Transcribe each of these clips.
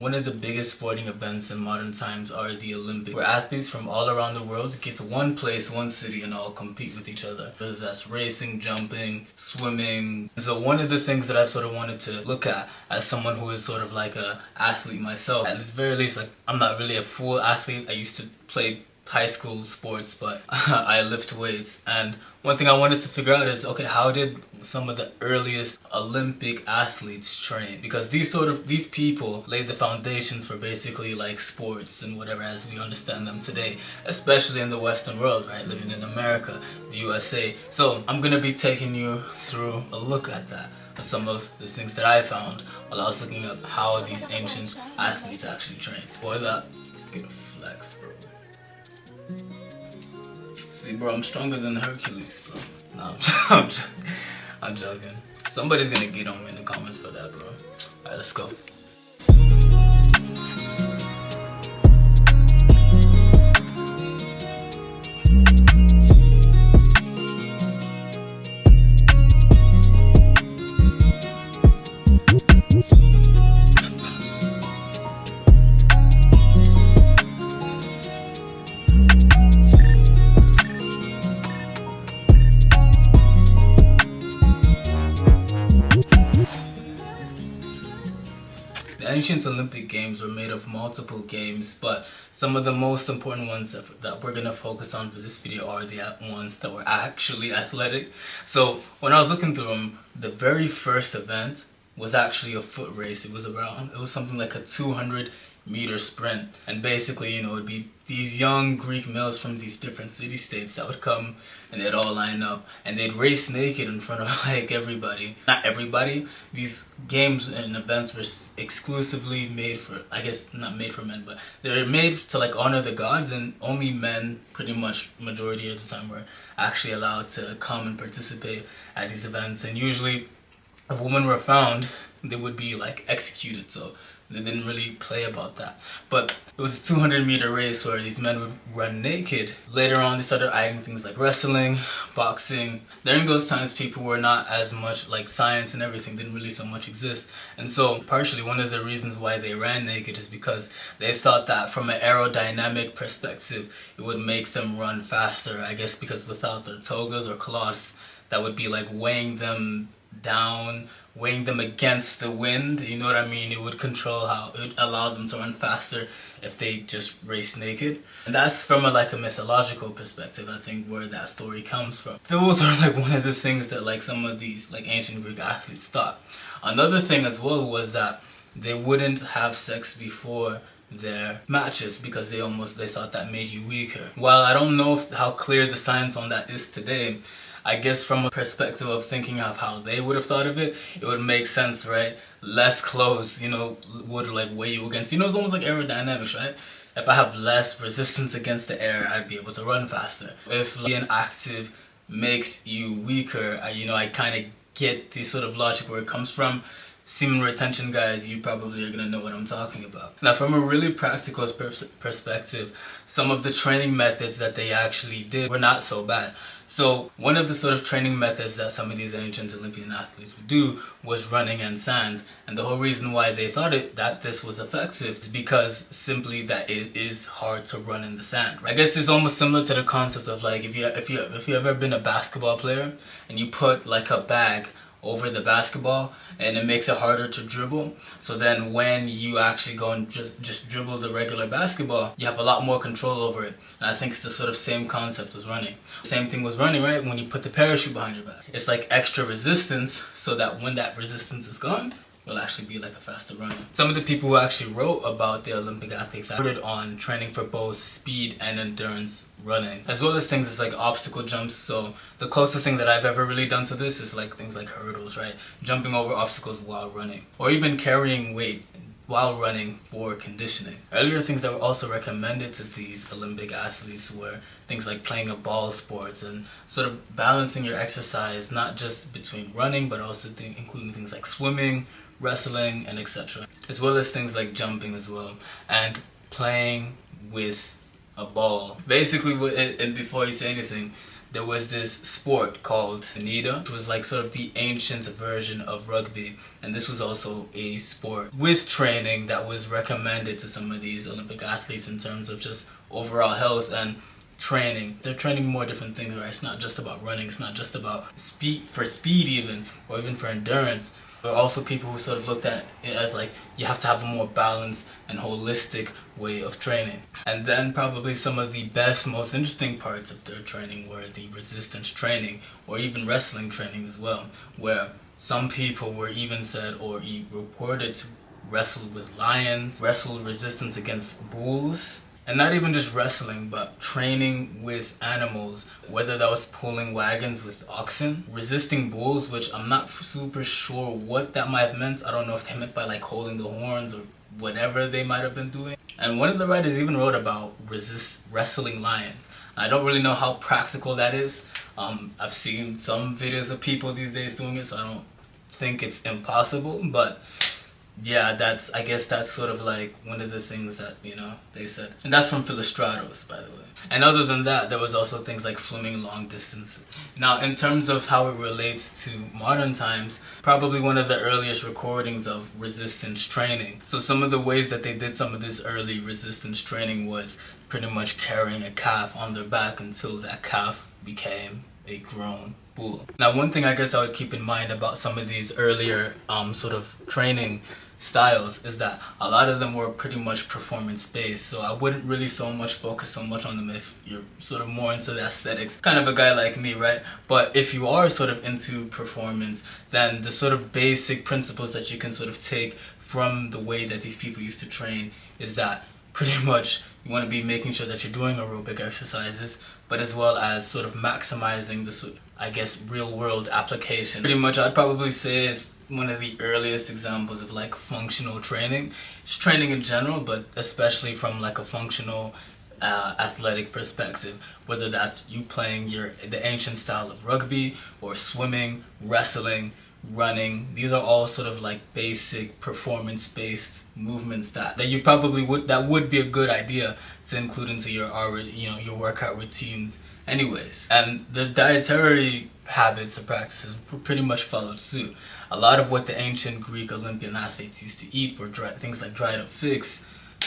One of the biggest sporting events in modern times are the Olympics, where athletes from all around the world get to one place, one city, and all compete with each other. Whether that's racing, jumping, swimming. So one of the things that I've sort of wanted to look at as someone who is sort of like a athlete myself, at the very least, like I'm not really a full athlete. I used to play high school sports, but I lift weights. And one thing I wanted to figure out is, okay, how did some of the earliest Olympic athletes train? Because these people laid the foundations for basically like sports and whatever as we understand them today, especially in the Western world, right? Living in America, the USA. So I'm gonna be taking you through a look at that. Some of the things that I found while I was looking up how these ancient athletes actually trained. Boy, that get a flex, bro. See, bro, I'm stronger than Hercules, bro. No, I'm joking. Somebody's gonna get on me in the comments for that, bro. Alright, let's go. The ancient Olympic Games were made of multiple games, but some of the most important ones that we're going to focus on for this video are the ones that were actually athletic. So when I was looking through them, the very first event was actually a foot race. It was something like a 200-meter sprint, and basically, you know, it'd be these young Greek males from these different city-states that would come and they'd all line up and they'd race naked in front of like everybody. Not everybody. These games and events were exclusively made for, I guess not made for men, but they were made to like honor the gods, and only men, pretty much majority of the time, were actually allowed to come and participate at these events. And usually if women were found, they would be like executed, so they didn't really play about that. But it was a 200-meter race where these men would run naked. Later on, they started adding things like wrestling, boxing. During those times, people were not as much, like science and everything didn't really so much exist. And so partially one of the reasons why they ran naked is because they thought that from an aerodynamic perspective, it would make them run faster. I guess because without their togas or cloths, that would be like weighing them down, weighing them against the wind, you know what I mean? It would control how, it would allow them to run faster if they just raced naked. And that's from a mythological perspective, I think, where that story comes from. Those are like one of the things that like some of these like ancient Greek athletes thought. Another thing as well was that they wouldn't have sex before their matches because they thought that made you weaker. While I don't know how clear the science on that is today, I guess from a perspective of thinking of how they would have thought of it, it would make sense, right? Less clothes, you know, would like weigh you against, you know, it's almost like aerodynamics, right? If I have less resistance against the air, I'd be able to run faster. If being active makes you weaker, I kind of get the sort of logic where it comes from. Semen retention guys, you probably are going to know what I'm talking about. Now from a really practical perspective, some of the training methods that they actually did were not so bad. So one of the sort of training methods that some of these ancient Olympian athletes would do was running in sand. And the whole reason why they thought that this was effective is because simply that it is hard to run in the sand. I guess it's almost similar to the concept of like if you ever been a basketball player and you put like a bag over the basketball and it makes it harder to dribble, so then when you actually go and just dribble the regular basketball, you have a lot more control over it. And I think it's the sort of same concept as running. Same thing was running, right? When you put the parachute behind your back, it's like extra resistance, so that when that resistance is gone, will actually be like a faster runner. Some of the people who actually wrote about the Olympic athletes reported on training for both speed and endurance running, as well as things like obstacle jumps. So the closest thing that I've ever really done to this is like things like hurdles, right? Jumping over obstacles while running, or even carrying weight while running for conditioning. Earlier things that were also recommended to these Olympic athletes were things like playing a ball sports and sort of balancing your exercise, not just between running, but also including things like swimming, wrestling, and etc. As well as things like jumping as well, and playing with a ball. Basically, and before you say anything, there was this sport called Anita, which was like sort of the ancient version of rugby. And this was also a sport with training that was recommended to some of these Olympic athletes in terms of just overall health and training. They're training more different things, right? It's not just about running, it's not just about speed even, or even for endurance. But also people who sort of looked at it as like you have to have a more balanced and holistic way of training. And then probably some of the best, most interesting parts of their training were the resistance training, or even wrestling training as well, where some people were even said or reported to wrestle with lions, wrestle resistance against bulls. And not even just wrestling, but training with animals, whether that was pulling wagons with oxen, resisting bulls, which I'm not super sure what that might have meant. I don't know if they meant by like holding the horns or whatever they might have been doing. And one of the writers even wrote about wrestling lions. I don't really know how practical that is. I've seen some videos of people these days doing it, so I don't think it's impossible, but yeah, I guess that's sort of like one of the things that, you know, they said. And that's from Philostratos, by the way. And other than that, there was also things like swimming long distances. Now, in terms of how it relates to modern times, probably one of the earliest recordings of resistance training. So some of the ways that they did some of this early resistance training was pretty much carrying a calf on their back until that calf became a grown bull. Now, one thing I guess I would keep in mind about some of these earlier sort of training styles is that a lot of them were pretty much performance based, so I wouldn't really focus so much on them if you're sort of more into the aesthetics, kind of a guy like me, right? But if you are sort of into performance, then the sort of basic principles that you can sort of take from the way that these people used to train is that pretty much you want to be making sure that you're doing aerobic exercises, but as well as sort of maximizing the, I guess, real world application. Pretty much I'd probably say is one of the earliest examples of like functional training. It's training in general, but especially from like a functional athletic perspective, whether that's you playing the ancient style of rugby or swimming, wrestling, running. These are all sort of like basic performance based movements that you probably would be a good idea to include into your your workout routines anyways. And the dietary habits or practices pretty much followed suit. A lot of what the ancient Greek Olympian athletes used to eat were things like dried up figs,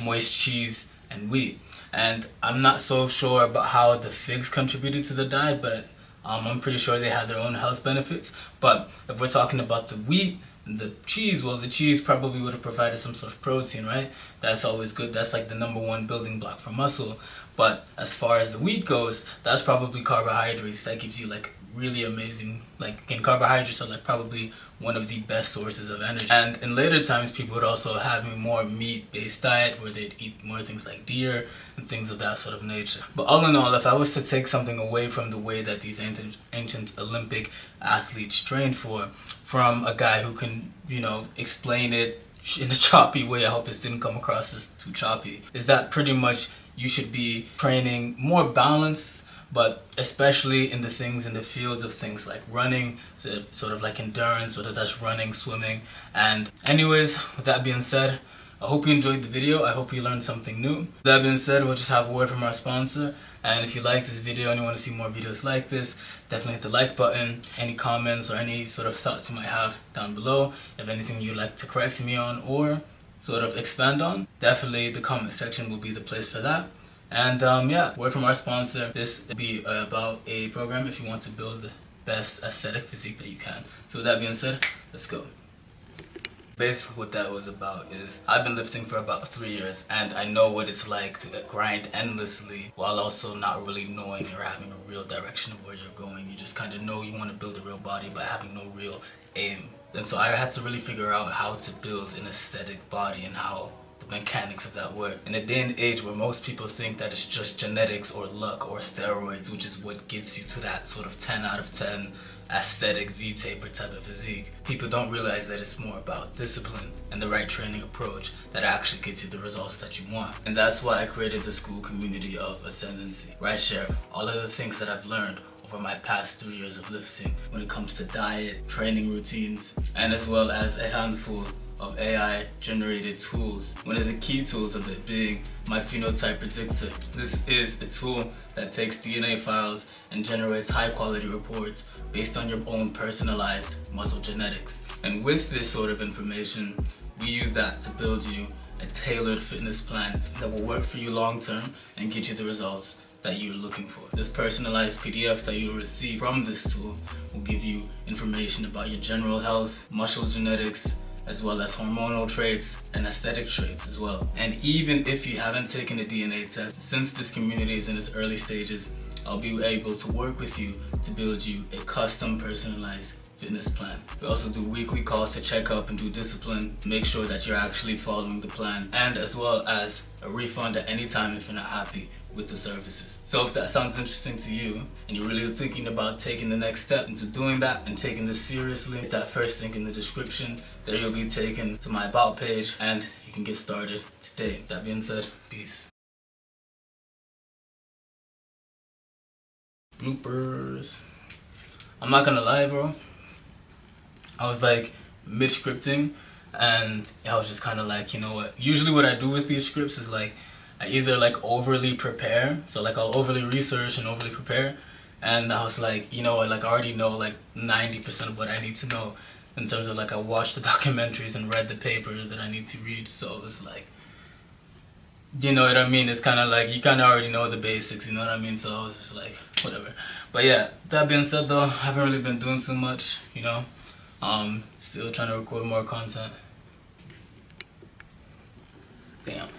moist cheese, and wheat. And I'm not so sure about how the figs contributed to the diet, but I'm pretty sure they had their own health benefits. But if we're talking about the wheat and the cheese, well, the cheese probably would have provided some sort of protein, right? That's always good. That's like the #1 building block for muscle. But as far as the wheat goes, that's probably carbohydrates. That gives you like really amazing, like, again, carbohydrates are like probably one of the best sources of energy. And in later times, people would also have a more meat-based diet where they'd eat more things like deer and things of that sort of nature. But all in all, if I was to take something away from the way that these ancient Olympic athletes trained from a guy who can, you know, explain it in a choppy way, I hope this didn't come across as too choppy, is that pretty much you should be training more balanced, but especially in the fields of things like running, so sort of like endurance, whether that's running, swimming. And anyways, with that being said, I hope you enjoyed the video. I hope you learned something new. With that being said, we'll just have a word from our sponsor. And if you like this video and you want to see more videos like this, definitely hit the like button. Any comments or any sort of thoughts you might have down below, if anything you'd like to correct me on or sort of expand on, definitely the comment section will be the place for that. And yeah, word from our sponsor. This will be about a program if you want to build the best aesthetic physique that you can. So with that being said, let's go. Basically what that was about is I've been lifting for about 3 years, and I know what it's like to grind endlessly while also not really knowing or having a real direction of where you're going. You just kind of know you want to build a real body but having no real aim. And so I had to really figure out how to build an aesthetic body and how mechanics of that work. In a day and age where most people think that it's just genetics or luck or steroids, which is what gets you to that sort of 10 out of 10 aesthetic V-taper type of physique, people don't realize that it's more about discipline and the right training approach that actually gets you the results that you want. And that's why I created the school community of Ascendancy, where I share all of the things that I've learned over my past 3 years of lifting when it comes to diet, training routines, and as well as a handful of AI generated tools. One of the key tools of it being my phenotype predictor. This is a tool that takes DNA files and generates high quality reports based on your own personalized muscle genetics. And with this sort of information, we use that to build you a tailored fitness plan that will work for you long term and get you the results that you're looking for. This personalized PDF that you'll receive from this tool will give you information about your general health, muscle genetics, as well as hormonal traits and aesthetic traits as well. And even if you haven't taken a DNA test, since this community is in its early stages, I'll be able to work with you to build you a custom personalized fitness plan. We also do weekly calls to check up and do discipline, make sure that you're actually following the plan, and as well as a refund at any time if you're not happy with the services. So if that sounds interesting to you and you're really thinking about taking the next step into doing that and taking this seriously, hit that first link in the description. There you'll be taken to my about page and you can get started today. That being said, peace. Bloopers. I'm not gonna lie, bro. I was like mid-scripting and I was just kind of like, you know what, usually what I do with these scripts is like I either like overly prepare, so like I'll overly research and overly prepare, and I was like, you know what, like I already know like 90% of what I need to know in terms of like I watched the documentaries and read the paper that I need to read, so it's like, you know what I mean, it's kind of like you kind of already know the basics, you know what I mean, so I was just like, whatever. But yeah, that being said though, I haven't really been doing too much, you know. Still trying to record more content. Damn.